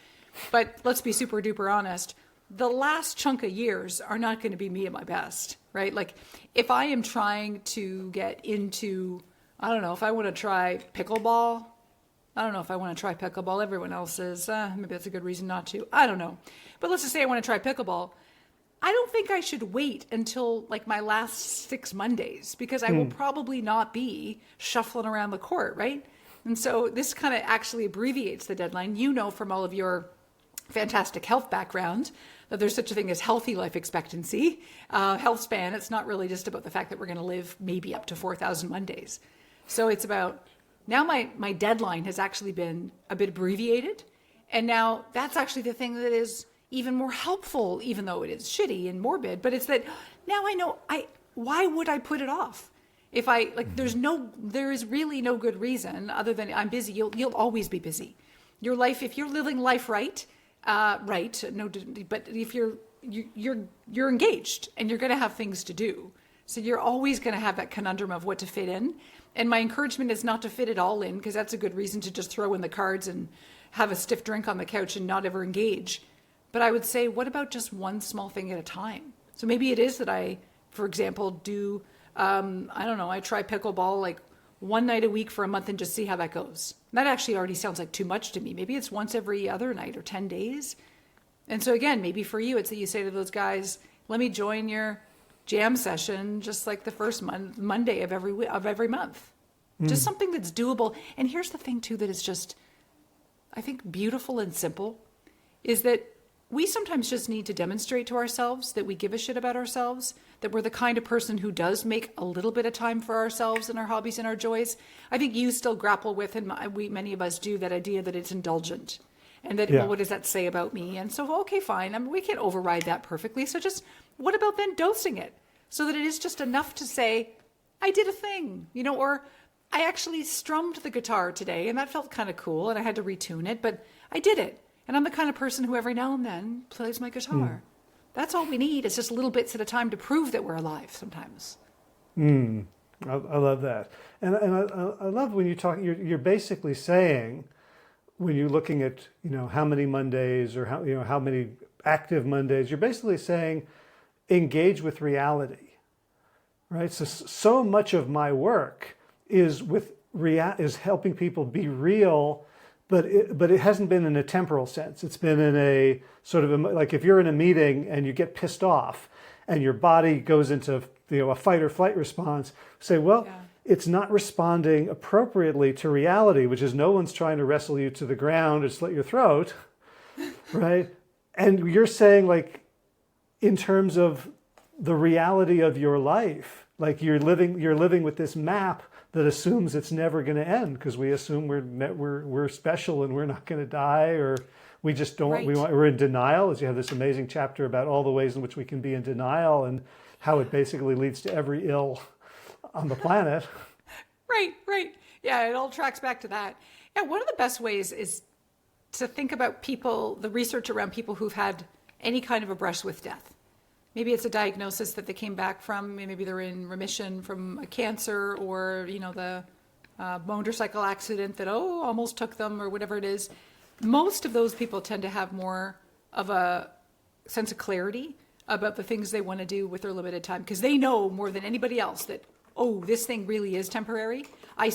S2: But let's be super duper honest. The last chunk of years are not going to be me at my best, right? Like if I am trying to get into, I don't know, if I want to try pickleball, I don't know if I want to try pickleball. Everyone else is, maybe that's a good reason not to. I don't know. But let's just say I want to try pickleball. I don't think I should wait until like my last 6 Mondays because I will probably not be shuffling around the court, right? And so this kind of actually abbreviates the deadline. You know from all of your fantastic health background that there's such a thing as healthy life expectancy, health span. It's not really just about the fact that we're going to live maybe up to 4,000 Mondays. So it's about... Now my deadline has actually been a bit abbreviated, and now that's actually the thing that is even more helpful, even though it is shitty and morbid, but it's that now I know why would I put it off? If there is really no good reason other than I'm busy. You'll always be busy. Your life, if you're living life right, but if you're engaged and you're going to have things to do. So you're always going to have that conundrum of what to fit in. And my encouragement is not to fit it all in, because that's a good reason to just throw in the cards and have a stiff drink on the couch and not ever engage. But I would say, what about just one small thing at a time? So maybe it is that I, for example, do, I try pickleball like one night a week for a month and just see how that goes. That actually already sounds like too much to me. Maybe it's once every other night or 10 days. And so again, maybe for you, it's that you say to those guys, let me join your jam session just like the first Monday of every month. Just something that's doable. And here's the thing too that is just, I think, beautiful and simple, is that we sometimes just need to demonstrate to ourselves that we give a shit about ourselves, that we're the kind of person who does make a little bit of time for ourselves and our hobbies and our joys. I think you still grapple with, and many of us do, that idea that it's indulgent. And that, well, what does that say about me? And so, okay, fine. I mean, we can't override that perfectly. So just, what about then dosing it? So that it is just enough to say, I did a thing, or I actually strummed the guitar today and that felt kind of cool and I had to retune it, but I did it. And I'm the kind of person who every now and then plays my guitar. That's all we need. It's just little bits at a time to prove that we're alive sometimes.
S1: I love that. And I love when you talk, you're basically saying, when you're looking at, how many Mondays or how many active Mondays, you're basically saying, engage with reality, right? So much of my work is helping people be real but it hasn't been in a temporal sense. It's been in a sort of like if you're in a meeting and you get pissed off and your body goes into a fight or flight response, say, well,
S2: Yeah.
S1: it's not responding appropriately to reality, which is no one's trying to wrestle you to the ground or slit your throat, right? And you're saying, like, in terms of the reality of your life, like you're living with this map that assumes it's never going to end because we assume we're special and we're not going to die, or we just don't.
S2: Right.
S1: We're in denial. As you have this amazing chapter about all the ways in which we can be in denial and how it basically leads to every ill on the planet.
S2: Right. Yeah, it all tracks back to that. Yeah, one of the best ways is to think about people, the research around people who've had any kind of a brush with death. Maybe it's a diagnosis that they came back from. Maybe they're in remission from a cancer, or the motorcycle accident that almost took them, or whatever it is. Most of those people tend to have more of a sense of clarity about the things they want to do with their limited time, because they know more than anybody else that, this thing really is temporary. I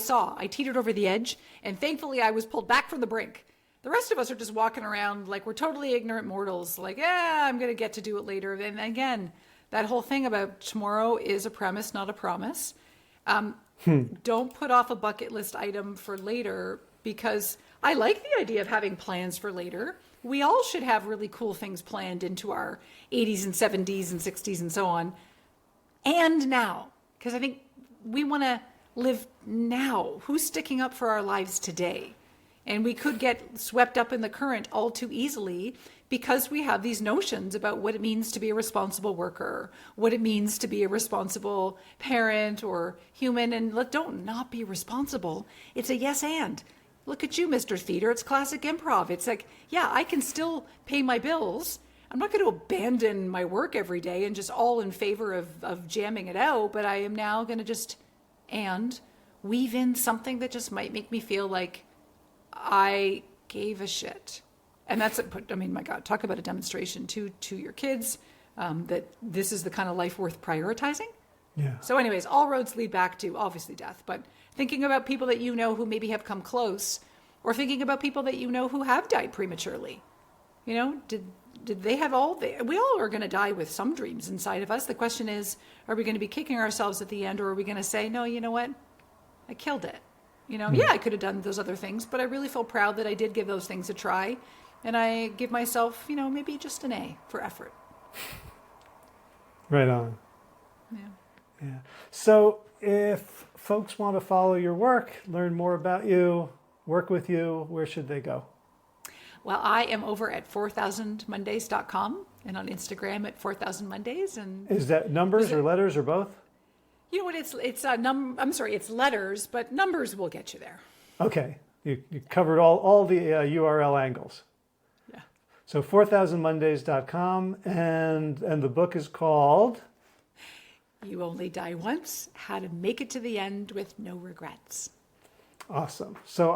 S2: teetered over the edge, and thankfully I was pulled back from the brink. The rest of us are just walking around like we're totally ignorant mortals, like, I'm going to get to do it later. And again, that whole thing about tomorrow is a premise, not a promise. Don't put off a bucket list item for later, because I like the idea of having plans for later. We all should have really cool things planned into our 80s and 70s and 60s and so on. And now, because I think we want to live now. Who's sticking up for our lives today? And we could get swept up in the current all too easily because we have these notions about what it means to be a responsible worker, what it means to be a responsible parent or human. And don't not be responsible. It's a yes and. Look at you, Mr. Theater. It's classic improv. It's like, yeah, I can still pay my bills. I'm not going to abandon my work every day and just all in favor of jamming it out, but I am now going to just weave in something that just might make me feel like I gave a shit. And that's, my God, talk about a demonstration to your kids that this is the kind of life worth prioritizing.
S1: Yeah.
S2: So anyways, all roads lead back to obviously death, but thinking about people that you know who maybe have come close, or thinking about people that you know who have died prematurely. Did they have we all are going to die with some dreams inside of us. The question is, are we going to be kicking ourselves at the end, or are we going to say, no, you know what? I killed it. Yeah, I could have done those other things, but I really feel proud that I did give those things a try. And I give myself, maybe just an A for effort.
S1: Right on.
S2: Yeah.
S1: So if folks want to follow your work, learn more about you, work with you, where should they go?
S2: Well, I am over at 4000mondays.com and on Instagram at 4000mondays. And
S1: is that numbers or letters or both?
S2: You know what? It's letters, but numbers will get you there.
S1: Okay, you covered all the URL angles.
S2: Yeah.
S1: So 4000mondays.com, and the book is called
S2: You Only Die Once: How to Make It to the End with No Regrets.
S1: Awesome. So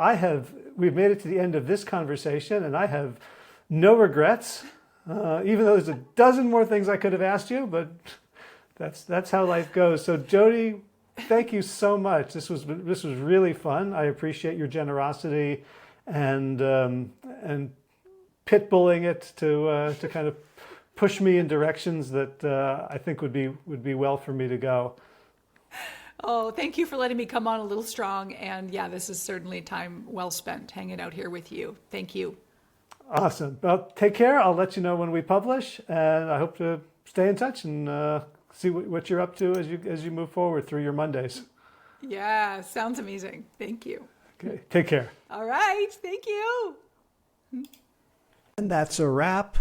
S1: we've made it to the end of this conversation, and I have no regrets, even though there's a dozen more things I could have asked you, but that's how life goes. So Jodi, thank you so much. This was really fun. I appreciate your generosity and pitbulling it to kind of push me in directions that I think would be well for me to go.
S2: Oh, thank you for letting me come on a little strong. And yeah, this is certainly time well spent hanging out here with you. Thank you.
S1: Awesome. Well, take care. I'll let you know when we publish, and I hope to stay in touch and see what you're up to as you move forward through your Mondays.
S2: Yeah, sounds amazing. Thank you.
S1: Okay, take care.
S2: All right, thank you.
S1: And that's a wrap.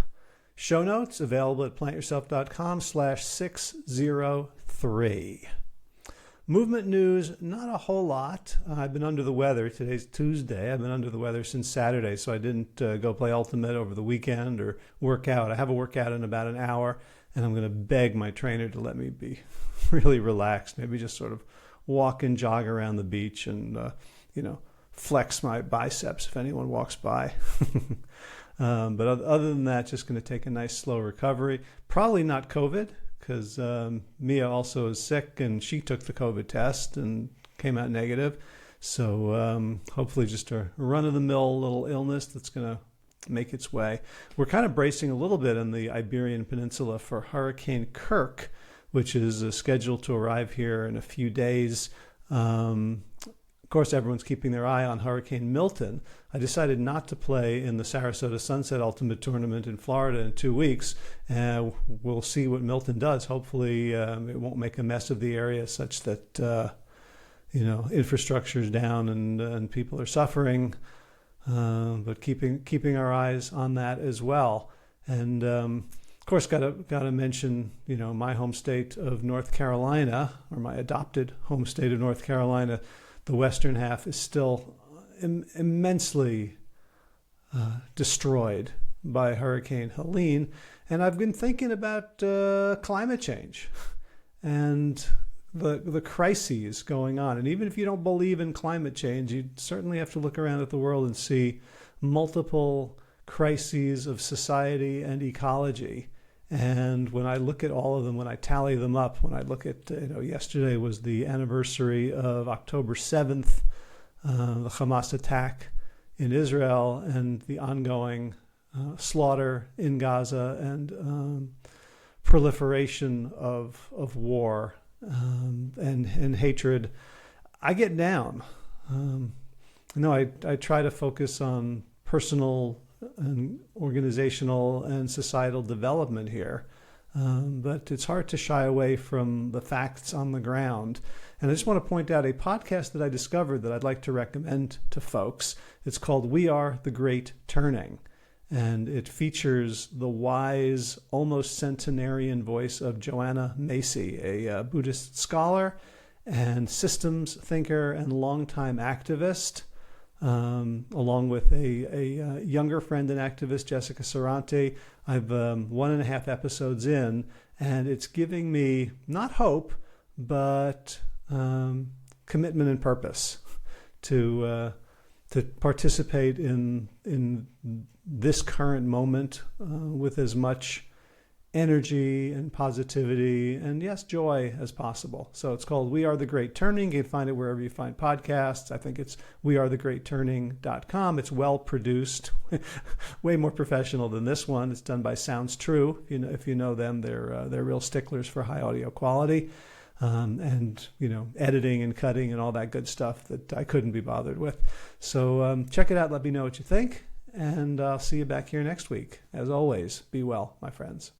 S1: Show notes available at plantyourself.com/603. Movement news, not a whole lot. I've been under the weather. Today's Tuesday. I've been under the weather since Saturday, so I didn't go play Ultimate over the weekend or work out. I have a workout in about an hour, and I'm going to beg my trainer to let me be really relaxed. Maybe just sort of walk and jog around the beach and, flex my biceps if anyone walks by. But other than that, just going to take a nice slow recovery. Probably not COVID, because Mia also is sick and she took the COVID test and came out negative. So hopefully just a run-of-the-mill little illness that's going to make its way. We're kind of bracing a little bit on the Iberian Peninsula for Hurricane Kirk, which is scheduled to arrive here in a few days. Of course, everyone's keeping their eye on Hurricane Milton. I decided not to play in the Sarasota Sunset Ultimate Tournament in Florida in 2 weeks. We'll see what Milton does. Hopefully, it won't make a mess of the area such that infrastructure is down and people are suffering. But keeping our eyes on that as well. And of course, got to mention my home state of North Carolina, or my adopted home state of North Carolina. The western half is still immensely destroyed by Hurricane Helene, and I've been thinking about climate change and the crises going on. And even if you don't believe in climate change, you certainly have to look around at the world and see multiple crises of society and ecology. And when I look at all of them, when I tally them up, when I look at, yesterday was the anniversary of October 7th, the Hamas attack in Israel and the ongoing slaughter in Gaza and proliferation of war and hatred, I get down. I try to focus on personal and organizational and societal development here. But it's hard to shy away from the facts on the ground. And I just want to point out a podcast that I discovered that I'd like to recommend to folks. It's called We Are the Great Turning. And it features the wise, almost centenarian voice of Joanna Macy, a Buddhist scholar and systems thinker and longtime activist. Along with a younger friend and activist, Jessica Sarante. I've 1.5 episodes in, and it's giving me not hope, but commitment and purpose to participate in this current moment with as much energy and positivity and, yes, joy as possible. So it's called We Are the Great Turning. You can find it wherever you find podcasts. I think it's wearethegreatturning.com. It's well produced, way more professional than this one. It's done by Sounds True. If you know them, they're real sticklers for high audio quality. And editing and cutting and all that good stuff that I couldn't be bothered with. So check it out. Let me know what you think. And I'll see you back here next week. As always, be well, my friends.